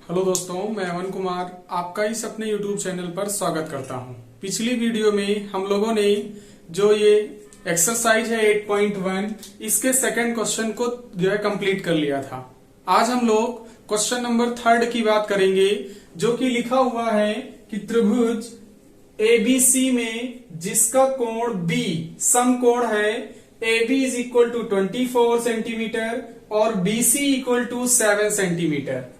Hello दोस्तों, मैं अमन कुमार आपका इस अपने YouTube चैनल पर स्वागत करता हूं। पिछली वीडियो में हम लोगों ने जो ये एक्सरसाइज है 8.1 इसके सेकंड क्वेश्चन को जो है कंप्लीट कर लिया था। आज हम लोग क्वेश्चन नंबर 3 की बात करेंगे, जो कि लिखा हुआ है कि त्रिभुज ABC में जिसका कोण B समकोण है, AB is equal to 24 centimetre और BC इक्वल टू 7 सेंटीमीटर।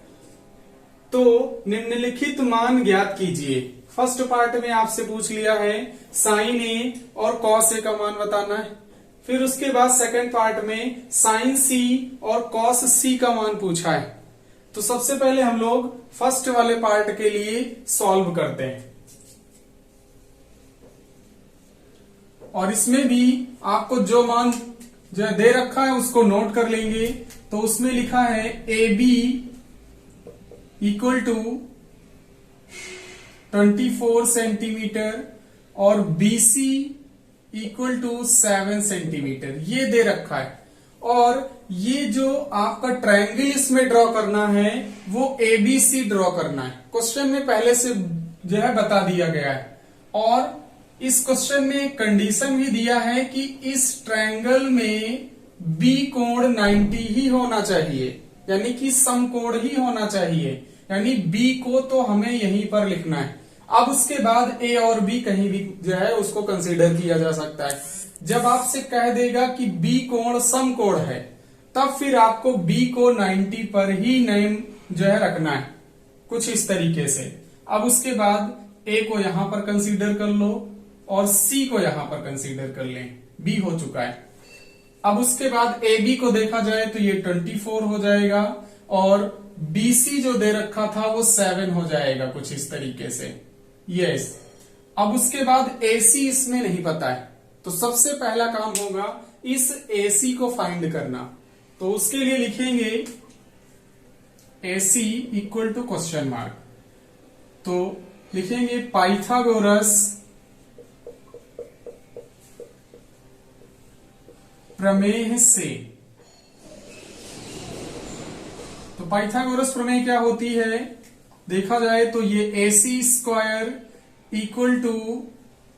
तो निम्नलिखित मान ज्ञात कीजिए। फर्स्ट पार्ट में आपसे पूछ लिया है साइन ए और कॉस ए का मान बताना है। फिर उसके बाद सेकंड पार्ट में साइन सी और कॉस सी का मान पूछा है। तो सबसे पहले हम लोग फर्स्ट वाले पार्ट के लिए सॉल्व करते हैं, और इसमें भी आपको जो मान जो दे रखा है उसको नोट कर लेंगे। तो उसमें लिखा है A B equal to 24 centimetre और BC इक्वल टू 7 सेंटीमीटर, ये दे रखा है। और ये जो आपका ट्रायंगल इसमें ड्रॉ करना है वो ABC ड्रॉ करना है। क्वेश्चन में पहले से जो है बता दिया गया है, और इस क्वेश्चन में एक कंडीशन भी दिया है कि इस ट्रायंगल में B कोण 90 ही होना चाहिए, यानी कि समकोण ही होना चाहिए। यानी B को तो हमें यहीं पर लिखना है। अब उसके बाद A और B कहीं भी जो है उसको कंसीडर किया जा सकता है। जब आपसे कह देगा कि B कोण समकोण है, तब फिर आपको B को 90 पर ही नेम जो है रखना है, कुछ इस तरीके से। अब उसके बाद A को यहां पर कंसीडर कर लो और C को यहां पर कंसीडर कर लें। B हो चुका है। अब उसके बाद AB को देखा जाए तो ये 24 हो जाएगा, और BC जो दे रखा था वो 7 हो जाएगा, कुछ इस तरीके से। यस। अब उसके बाद AC इसमें नहीं पता है, तो सबसे पहला काम होगा इस AC को फाइंड करना। तो उसके लिए लिखेंगे AC equal to question mark. तो लिखेंगे पाइथागोरस प्रमेय से। तो पाइथागोरस प्रमेय क्या होती है, देखा जाए तो ये AC square equal to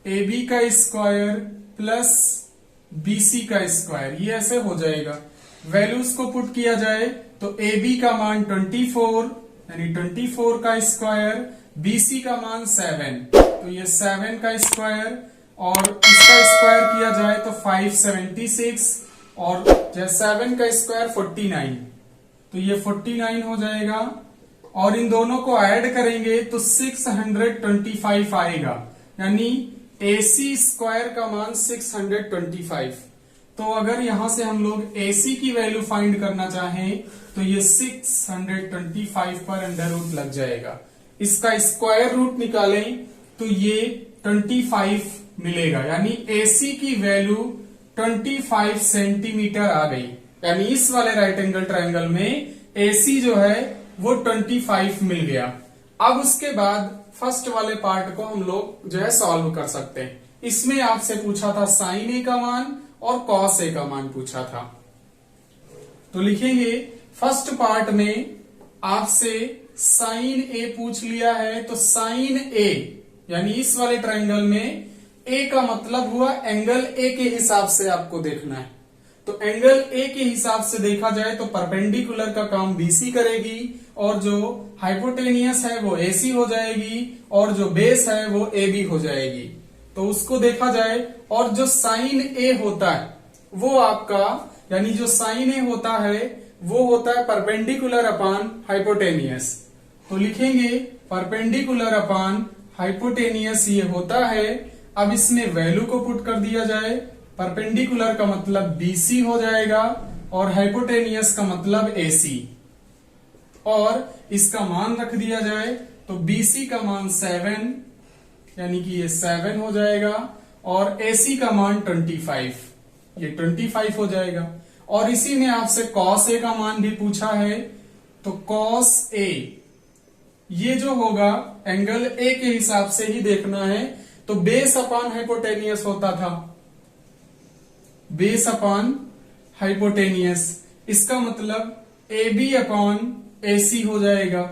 AB का स्क्वायर प्लस BC का स्क्वायर, ये ऐसे हो जाएगा। वैल्यूज को पुट किया जाए तो AB का मान 24 यानी 24 का स्क्वायर, BC का मान 7 तो ये 7 का स्क्वायर, और इसका स्क्वायर किया जाए तो 576, और 7 का स्क्वायर 49 तो ये 49 हो जाएगा। और इन दोनों को ऐड करेंगे तो 625 आएगा, यानी AC स्क्वायर का मान 625। तो अगर यहां से हम लोग AC की वैल्यू फाइंड करना चाहें तो ये 625 पर अंडर रूट लग जाएगा। इसका स्क्वायर रूट निकालें तो ये 25 मिलेगा, यानी AC की वैल्यू 25 सेंटीमीटर आ गई। यानी इस वाले राइट एंगल ट्रायंगल में AC जो है वो 25 मिल गया। अब उसके बाद फर्स्ट वाले पार्ट को हम लोग जो है सॉल्व कर सकते हैं। इसमें आपसे पूछा था साइन A का मान और कॉस A का मान पूछा था। तो लिखेंगे फर्स्ट पार्ट में आपसे साइन A पूछ लिया है, तो साइन A यानी इस वाले ट्रायंगल में A का मतलब हुआ एंगल A के हिसाब से आपको देखना है। तो एंगल A के हिसाब से देखा जाए तो परपेंडिकुलर का काम BC करेगी, और जो हाइपोटेनियस है वो AC हो जाएगी, और जो बेस है वो AB हो जाएगी। तो उसको देखा जाए, और जो साइन A होता है वो आपका, यानी जो साइन A होता है वो होता है परपेंडिकुलर अपान हाइपोटेनियस। तो लिखेंगे परपेंडिकुलर अपान हाइपोटेनियस ये होता है। अब इसमें वैल्यू को पुट कर दिया जाए, परपेंडिकुलर का मतलब BC हो जाएगा और हाइपोटेनियस का मतलब AC, और इसका मान रख दिया जाए तो BC का मान 7 यानी कि ये 7 हो जाएगा, और AC का मान 25 ये 25 हो जाएगा। और इसी में आपसे cos A का मान भी पूछा है, तो cos A ये जो होगा एंगल A के हिसाब से ही देखना है। तो बेस अपान हाइपोटेनियस होता था, बेस अपान हाइपोटेनियस, इसका मतलब AB अपॉन AC हो जाएगा।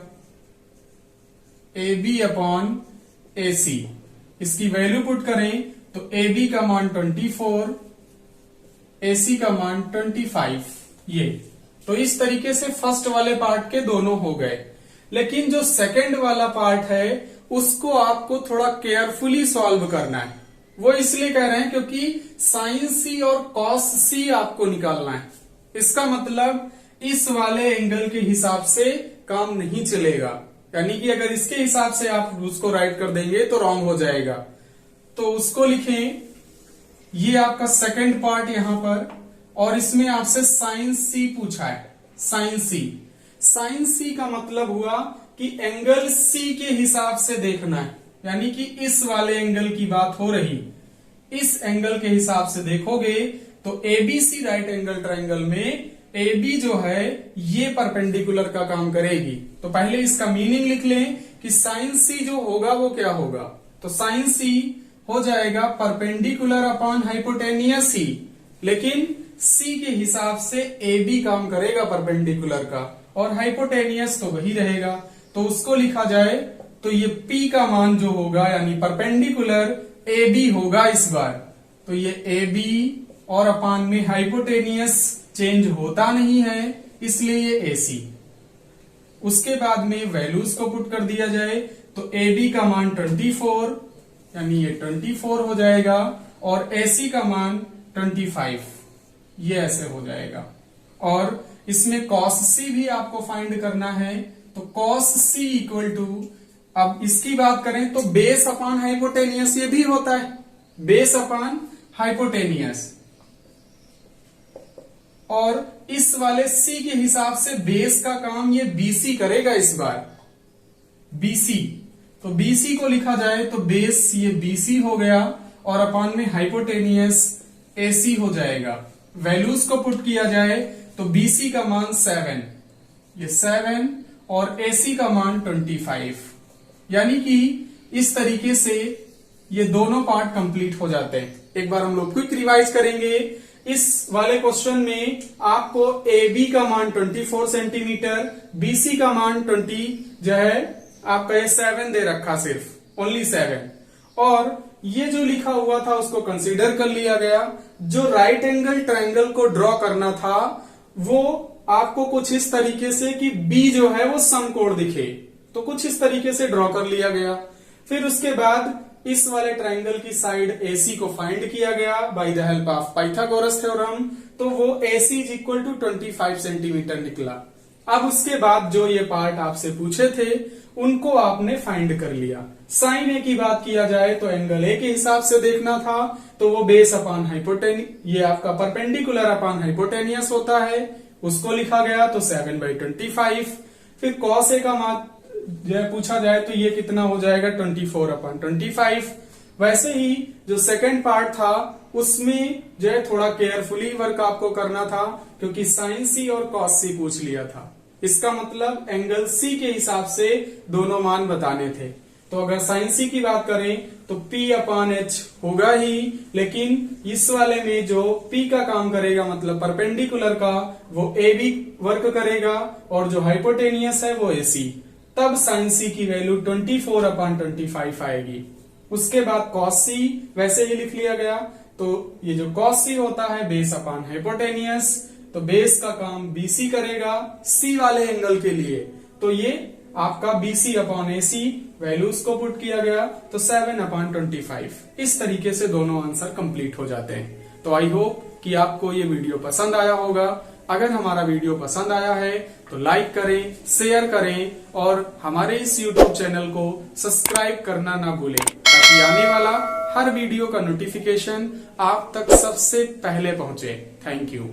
AB upon AC। इसकी वैल्यू पुट करें तो AB का मान 24, AC का मान 25। ये तो इस तरीके से फर्स्ट वाले पार्ट के दोनों हो गए। लेकिन जो सेकंड वाला पार्ट है उसको आपको थोड़ा केयरफुली सॉल्व करना है। वो इसलिए कह रहे हैं क्योंकि साइन सी और कॉस सी आपको निकालना है। इसका मतलब इस वाले एंगल के हिसाब से काम नहीं चलेगा, यानी कि अगर इसके हिसाब से आप उसको राइट कर देंगे तो रॉन्ग हो जाएगा। तो उसको लिखें, ये आपका सेकंड पार्ट यहां पर, और इसमें आपसे साइन सी पूछा है। साइन सी, साइन सी का मतलब हुआ कि एंगल सी के हिसाब से देखना है, यानी कि इस वाले एंगल की बात हो रही, इस एंगल के हिसाब से देखोगे तो एबीसी राइट एंगल ट्रायंगल में AB जो है ये परपेंडिकुलर का काम करेगी। तो पहले इसका मीनिंग लिख लें कि साइन सी जो होगा वो क्या होगा। तो साइन सी हो जाएगा परपेंडिकुलर अपॉन हाइपोटेनियस ही, लेकिन C के हिसाब से AB काम करेगा परपेंडिकुलर का, और हाइपोटेनियस तो वही रहेगा। तो उसको लिखा जाए तो ये P का मान जो होगा यानी परपेंडिकुलर AB होगा इस बार। तो ये AB और अपान में हाइपोटेनियस चेंज होता नहीं है, इसलिए ये AC। उसके बाद में वैल्यूज को पुट कर दिया जाए तो AB का मान 24, यानी ये 24 हो जाएगा, और AC का मान 25, ये ऐसे हो जाएगा। और इसमें cos C भी आपको फाइंड करना है। तो cos C इक्वल टू, अब इसकी बात करें तो बेस अपॉन हाइपोटेनियस ये भी होता है, बेस अपॉन हाइपोटेनियस। और इस वाले C के हिसाब से बेस का काम ये BC करेगा इस बार, BC। तो BC को लिखा जाए तो बेस ये BC हो गया, और अपॉन में हाइपोटेनियस AC हो जाएगा। वैल्यूज को पुट किया जाए तो BC का मान 7, ये 7, और AC का मान 25, यानी कि इस तरीके से ये दोनों पार्ट कंप्लीट हो जाते हैं। एक बार हम लोग क्विक रिवाइज करेंगे। इस वाले क्वेश्चन में आपको AB का मान 24 सेंटीमीटर, BC का मान 20 जो है आपका ये 7 दे रखा, सिर्फ ओनली 7, और ये जो लिखा हुआ था उसको कंसीडर कर लिया गया। जो राइट एंगल ट्रायंगल को ड्रॉ करना था वो आपको कुछ इस तरीके से कि B जो है वो समकोण दिखे, तो कुछ इस तरीके से ड्रॉ कर लिया गया। फिर उसके बाद इस वाले ट्रायंगल की साइड AC को फाइंड किया गया by the help of Pythagoras theorem, तो वो AC is equal to 25 centimetre निकला। अब उसके बाद जो ये पार्ट आपसे पूछे थे उनको आपने फाइंड कर लिया। साइन A की बात किया जाए तो एंगल A के हिसाब से देखना था, तो वो बेस अपॉन हाइपोटेनियस, ये आपका परपेंडिकुलर अपॉन हाइपोटेनियस होता है, उसको लिखा गया तो 7/25। फिर cos A का मान जो है पूछा जाए तो ये कितना हो जाएगा 24/25। वैसे ही जो सेकंड पार्ट था उसमें जो है थोड़ा केयरफुली वर्क आपको करना था, क्योंकि साइन C और cos C पूछ लिया था। इसका मतलब एंगल C के हिसाब से दोनों मान बताने थे। तो अगर साइन C की बात करें तो P/H होगा ही, लेकिन इस वाले में जो P का काम करेगा मतलब परपेंडिकुलर का, वो AB वर्क करेगा, और जो हाइपोटेनियस है वो AC। तब साइन C की वैल्यू 24/25 आएगी। उसके बाद cos C वैसे ही लिख लिया गया। तो ये जो cos C होता है बेस अपॉन हाइपोटेनियस, तो बेस का काम BC करेगा C वाले एंगल के लिए, तो ये आपका BC/AC। वैल्यूज को पुट किया गया तो 7/25। इस तरीके से दोनों आंसर कंप्लीट हो जाते हैं। तो आई होप कि आपको ये वीडियो पसंद आया होगा। अगर हमारा वीडियो पसंद आया है तो लाइक करें, शेयर करें, और हमारे इस YouTube चैनल को सब्सक्राइब करना ना भूलें, ताकि आने वाला हर वीडियो का नोटिफिकेशन आप तक सबसे पहले पहुंचे। Thank you.